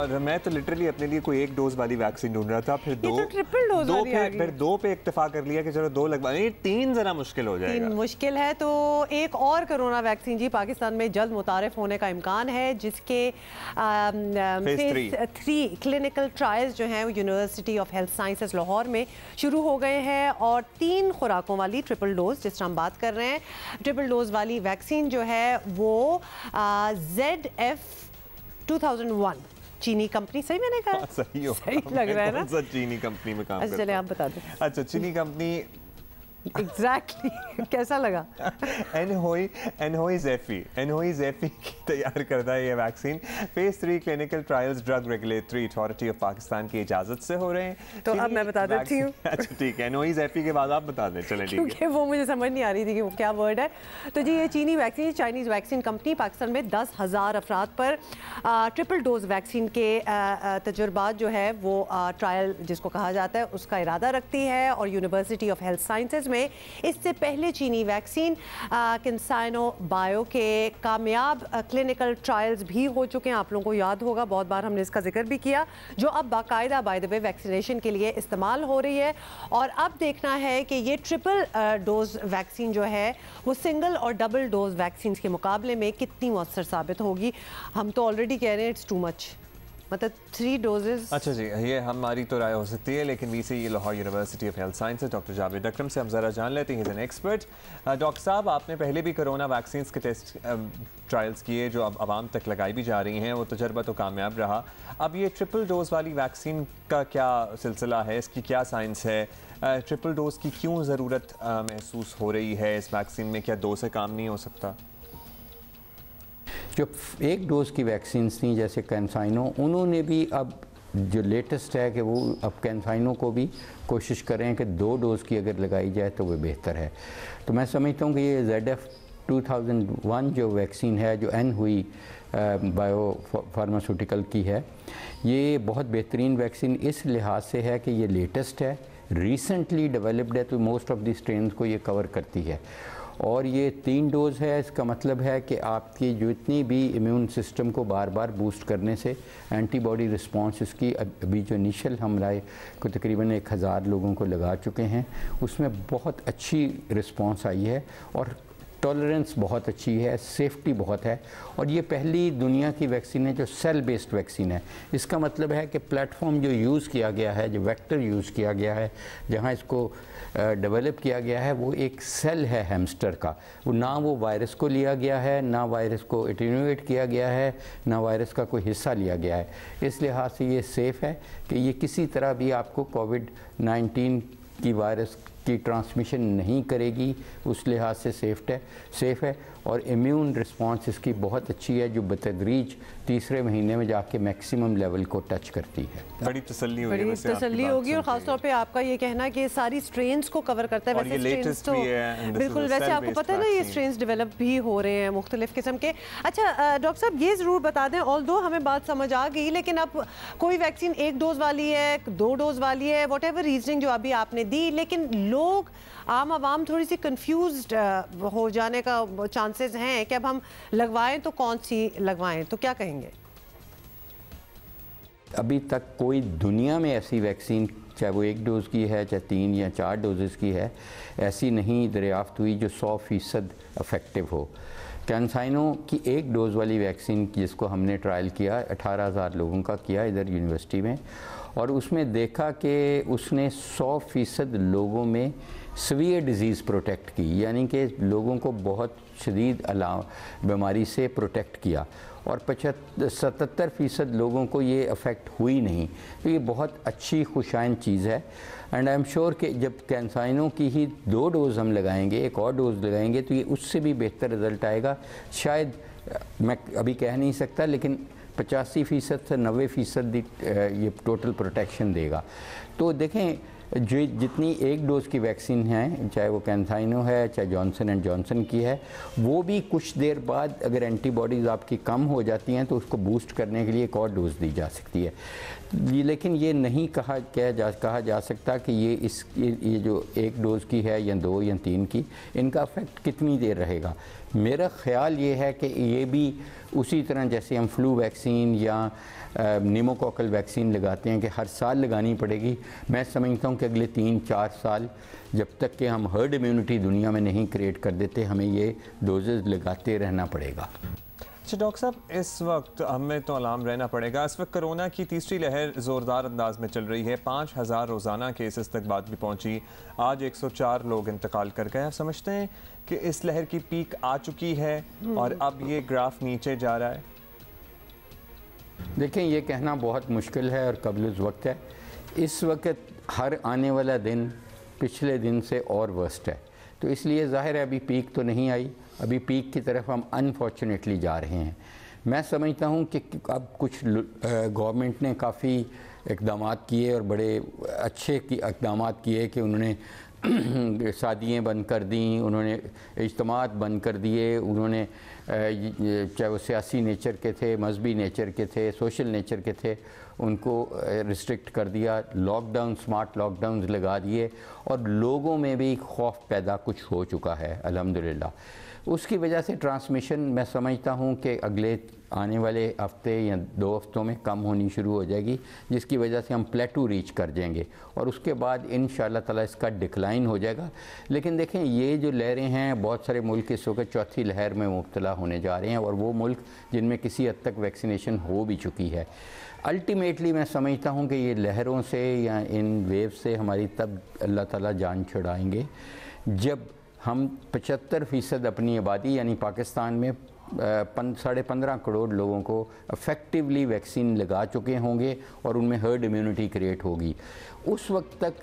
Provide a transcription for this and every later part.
और मैं तो लिटरली अपने लिए कोई एक डोज वाली वैक्सीन ढूंढ रहा था, फिर तो ट्रिपल डोज वाली आ गई। फिर दो पे इत्तेफाक कर लिया कि चलो 2 लगवा, नहीं 3 जरा मुश्किल हो जाएगा। 3 मुश्किल है। तो एक और कोरोना वैक्सीन जी पाकिस्तान में जल्द मुतारिफ होने का इम्कान है, जिसके फेज 3 क्लिनिकल ट्रायल्स जो हैं वो university of health sciences Lahore में शुरू हो गए हैं। और 3 खुराकों वाली ट्रिपल डोज, जिस तरह हम बात कर रहे हैं, ट्रिपल डोज वाली वैक्सीन जो है वो ZF-2001 चीनी कंपनी, सही मैंने कहा? सही हो, सही लग रहा है ना? चीनी कंपनी में काम करता। चले आप बता दें। अच्छा, चीनी कंपनी एग्जैक्टली कैसा लगा? एनहोई ज़ैफ़ी की तैयार करता है ये vaccine. Phase 3 clinical trials drug regulatory authority of Pakistan की इजाज़त से हो रहे हैं। तो अब मैं बता देती हूँ। अच्छा ठीक है, एनहोई ज़ैफ़ी के बाद आप बता दें। चलें, क्योंकि वो मुझे समझ नहीं आ रही थी कि वो क्या वर्ड है। तो जी ये चीनी vaccine, Chinese vaccine company Pakistan में 10,000 अफराद पर ट्रिपल डोज वैक्सीन के तजुर्बात जो है वो ट्रायल जिसको कहा जाता है उसका इरादा रखती है। और यूनिवर्सिटी ऑफ हेल्थ साइंसेज में इससे पहले चीनी वैक्सीन कैंसाइनो बायो के कामयाब क्लिनिकल ट्रायल्स भी हो चुके हैं। आप लोगों को याद होगा, बहुत बार हमने इसका जिक्र भी किया, जो अब बाकायदा बाय द वे वैक्सीनेशन के लिए इस्तेमाल हो रही है। और अब देखना है कि ये ट्रिपल डोज वैक्सीन जो है वो सिंगल और डबल डोज वैक्सीन के मुकाबले में कितनी मौसर साबित होगी। हम तो ऑलरेडी कह रहे हैं इट्स टू मच, मतलब 3 डोजेस। अच्छा जी, ये हमारी तो राय हो सकती है, लेकिन VC Lahore university of health sciences doctor Javed Akram से हम ज़रा जान लेते हैं, एन एक्सपर्ट। डॉक्टर साहब, आपने पहले भी कोरोना वैक्सीन के टेस्ट ट्रायल्स किए जो अब आवाम तक लगाई भी जा रही हैं, वो तजर्बा तो कामयाब रहा। अब ये ट्रिपल डोज वाली वैक्सीन का क्या सिलसिला है, इसकी क्या साइंस है? ट्रिपल डोज की क्यों ज़रूरत महसूस हो रही है इस वैक्सीन में? क्या 2 से काम नहीं हो सकता? जो एक डोज़ की वैक्सीन थी जैसे कैंसाइनो, उन्होंने भी अब जो लेटेस्ट है कि वो अब कैंसाइनो को भी कोशिश करें कि 2 डोज़ की अगर लगाई जाए तो वो बेहतर है। तो मैं समझता हूँ कि ये ZF-2001 जो वैक्सीन है, जो एनहुई बायो फार्मास्यूटिकल की है, ये बहुत बेहतरीन वैक्सीन इस लिहाज से है कि ये लेटेस्ट है, रिसेंटली डेवलप्ड है, तो मोस्ट ऑफ द स्ट्रेन को ये कवर करती है। और ये 3 डोज़ है। इसका मतलब है कि आपकी जो इतनी भी इम्यून सिस्टम को बार बार बूस्ट करने से एंटीबॉडी रिस्पांस इसकी अभी जो इनिशियल हमला को तकरीबन 1000 लोगों को लगा चुके हैं, उसमें बहुत अच्छी रिस्पांस आई है और टॉलरेंस बहुत अच्छी है, सेफ्टी बहुत है। और ये पहली दुनिया की वैक्सीन है जो सेल बेस्ड वैक्सीन है। इसका मतलब है कि प्लेटफॉर्म जो यूज़ किया गया है, जो वेक्टर यूज़ किया गया है, जहाँ इसको डेवलप किया गया है, वो एक सेल है हैमस्टर का। वो ना वो वायरस को लिया गया है, ना वायरस को एटेन्यूएट किया गया है, ना वायरस का कोई हिस्सा लिया गया है। इस लिहाज से ये सेफ़ है कि ये किसी तरह भी आपको कोविड-19 की वायरस की ट्रांसमिशन नहीं करेगी। उस लिहाज से सेफ़ है और इम्यून रिस्पांस इसकी बहुत अच्छी है, जो बतदरीज 3रे महीने में जाके मैक्सिमम लेवल को टच करती है। बड़ी तसल्ली होगी, बड़ी तसल्ली होगी। और ख़ासतौर पे आपका ये कहना कि सारी स्ट्रेन्स को कवर करता है। वैसे स्ट्रेन्स तो बिल्कुल, वैसे आपको पता है ना ये स्ट्रेन्स डेवलप भी हो रहे हैं मुख्तलिफ किस्म के। अच्छा डॉक्टर साहब, ये ज़रूर बता दें, ऑल्दो हमें बात समझ आ गई, लेकिन अब कोई वैक्सीन 1 डोज़ वाली है, 2 डोज़ वाली है, वॉट एवर रीजनिंग जो अभी आपने दी, लेकिन लोग आम आवाम थोड़ी सी कंफ्यूज्ड हो जाने का चांसेस हैं कि अब हम लगवाएं तो कौन सी लगवाएं, तो क्या कहेंगे? अभी तक कोई दुनिया में ऐसी वैक्सीन, चाहे वो 1 डोज़ की है, चाहे 3 या 4 डोजेज़ की है, ऐसी नहीं दरियाफ्त हुई जो 100% इफेक्टिव हो। कैंसाइनो की 1 डोज़ वाली वैक्सीन जिसको हमने ट्रायल किया, 18,000 लोगों का किया इधर यूनिवर्सिटी में, और उसमें देखा कि उसने 100% लोगों में सीवियर डिज़ीज़ प्रोटेक्ट की, यानी कि लोगों को बहुत शदीद बीमारी से प्रोटेक्ट किया, और 77% लोगों को ये अफेक्ट हुई नहीं। तो ये बहुत अच्छी खुशाइन चीज़ है। एंड आई एम श्योर कि जब कैंसाइनो की ही 2 डोज़ हम लगाएंगे, एक और डोज़ लगाएंगे, तो ये उससे भी बेहतर रिज़ल्ट आएगा। शायद मैं अभी कह नहीं सकता, लेकिन 85% से 90% ये टोटल प्रोटेक्शन देगा। तो देखें, जो जितनी एक डोज़ की वैक्सीन है, चाहे वो कैंसाइनो है, चाहे जॉनसन एंड जॉनसन की है, वो भी कुछ देर बाद अगर एंटीबॉडीज़ आपकी कम हो जाती हैं तो उसको बूस्ट करने के लिए एक और डोज़ दी जा सकती है। लेकिन ये नहीं कहा जा सकता कि ये जो एक डोज़ की है या 2 या 3 की, इनका इफेक्ट कितनी देर रहेगा। मेरा ख्याल ये है कि ये भी उसी तरह जैसे हम फ्लू वैक्सीन या निमोकोकल वैक्सीन लगाते हैं कि हर साल लगानी पड़ेगी, मैं समझता हूँ कि अगले 3-4 साल जब तक कि हम हर्ड इम्यूनिटी दुनिया में नहीं क्रिएट कर देते, हमें ये डोजेज़ लगाते रहना पड़ेगा। अच्छा डॉक्टर साहब, इस वक्त हमें तो अलार्म रहना पड़ेगा। इस वक्त कोरोना की तीसरी लहर ज़ोरदार अंदाज में चल रही है। 5000 रोज़ाना केसेस तक बात भी पहुंची। आज 104 लोग इंतकाल कर गए। आप समझते हैं कि इस लहर की पीक आ चुकी है और अब ये ग्राफ नीचे जा रहा है? देखें, ये कहना बहुत मुश्किल है और कबल वक्त है। इस वक्त हर आने वाला दिन पिछले दिन से और वर्स्ट है, तो इसलिए ज़ाहिर है अभी पीक तो नहीं आई, अभी पीक की तरफ हम अनफॉर्चुनेटली जा रहे हैं। मैं समझता हूँ कि अब कुछ गवर्नमेंट ने काफ़ी इक़दाम किए और बड़े अच्छे इक़दाम किए कि उन्होंने शादियाँ बंद कर दी, उन्होंने इज्तिमात बंद कर दिए, उन्होंने चाहे वो सियासी नेचर के थे, मजहबी नेचर के थे, सोशल नेचर के थे, उनको रिस्ट्रिक्ट कर दिया। लॉकडाउन, स्मार्ट लॉकडाउन लगा दिए और लोगों में भी खौफ पैदा कुछ हो चुका है अल्हम्दुलिल्लाह। उसकी वजह से ट्रांसमिशन मैं समझता हूँ कि अगले आने वाले हफ्ते या 2 हफ्तों में कम होनी शुरू हो जाएगी, जिसकी वजह से हम प्लेटू रीच कर जाएंगे और उसके बाद इंशाअल्लाह ताला इसका डिक्लाइन हो जाएगा। लेकिन देखें, ये जो लहरें हैं, बहुत सारे मुल्क इस वक्त चौथी लहर में मुब्तला होने जा रहे हैं और वो मुल्क जिनमें किसी हद तक वैक्सीनेशन हो भी चुकी है। अल्टीमेटली मैं समझता हूँ कि ये लहरों से या इन वेव से हमारी तब अल्लाह ताला जान छुड़ाएंगे जब हम 75% अपनी आबादी यानी पाकिस्तान में 15.5 करोड़ लोगों को इफ़ेक्टिवली वैक्सीन लगा चुके होंगे और उनमें हर्ड इम्यूनिटी क्रिएट होगी। उस वक्त तक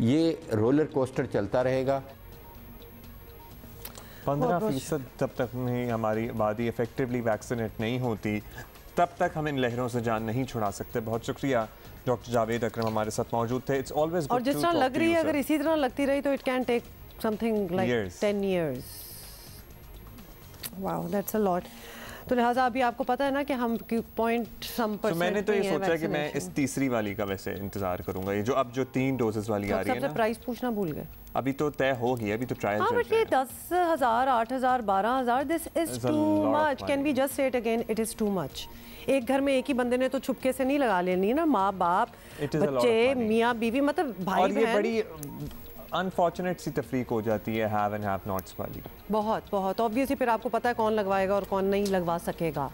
ये रोलर कोस्टर चलता रहेगा। 15% जब तक नहीं हमारी आबादी इफेक्टिवली वैक्सीनेट नहीं होती, तब तक हम इन लहरों से जान नहीं छुड़ा सकते। बहुत शुक्रिया डॉक्टर जावेद अकरम हमारे साथ मौजूद थे। इट्स ऑलवेज और जिस तरह लग रही है, अगर इसी तरह लगती रही तो it can take something like 10 years। Wow, that's a lot. तो लिहाजा अभी आपको पता है ना कि हम पॉइंट सम परसेंट। मैंने तो ये सोचा कि मैं इस तीसरी वाली का वैसे इंतजार करूंगा, ये जो अब जो 3 डोजेस वाली आ रही है ना। सबसे प्राइस पूछना भूल गए। अभी तो तय होगी, अभी तो ट्रायल चल रहा है। बट ये 10,000, 8,000, 12,000, this is too much. Can we just say it again, it is too much. एक घर में एक ही बंदे ने तो छुपके से नहीं लगा लेनी है ना, माँ बाप, बच्चे, मियाँ बीवी, मतलब भाई बहन। और ये बड़ी अनफॉर्चुनेट सी तफरीक हो जाती है हैव एंड हैव नॉट्स वाली। बहुत ऑब्वियसली फिर आपको पता है कौन लगवाएगा और कौन नहीं लगवा सकेगा।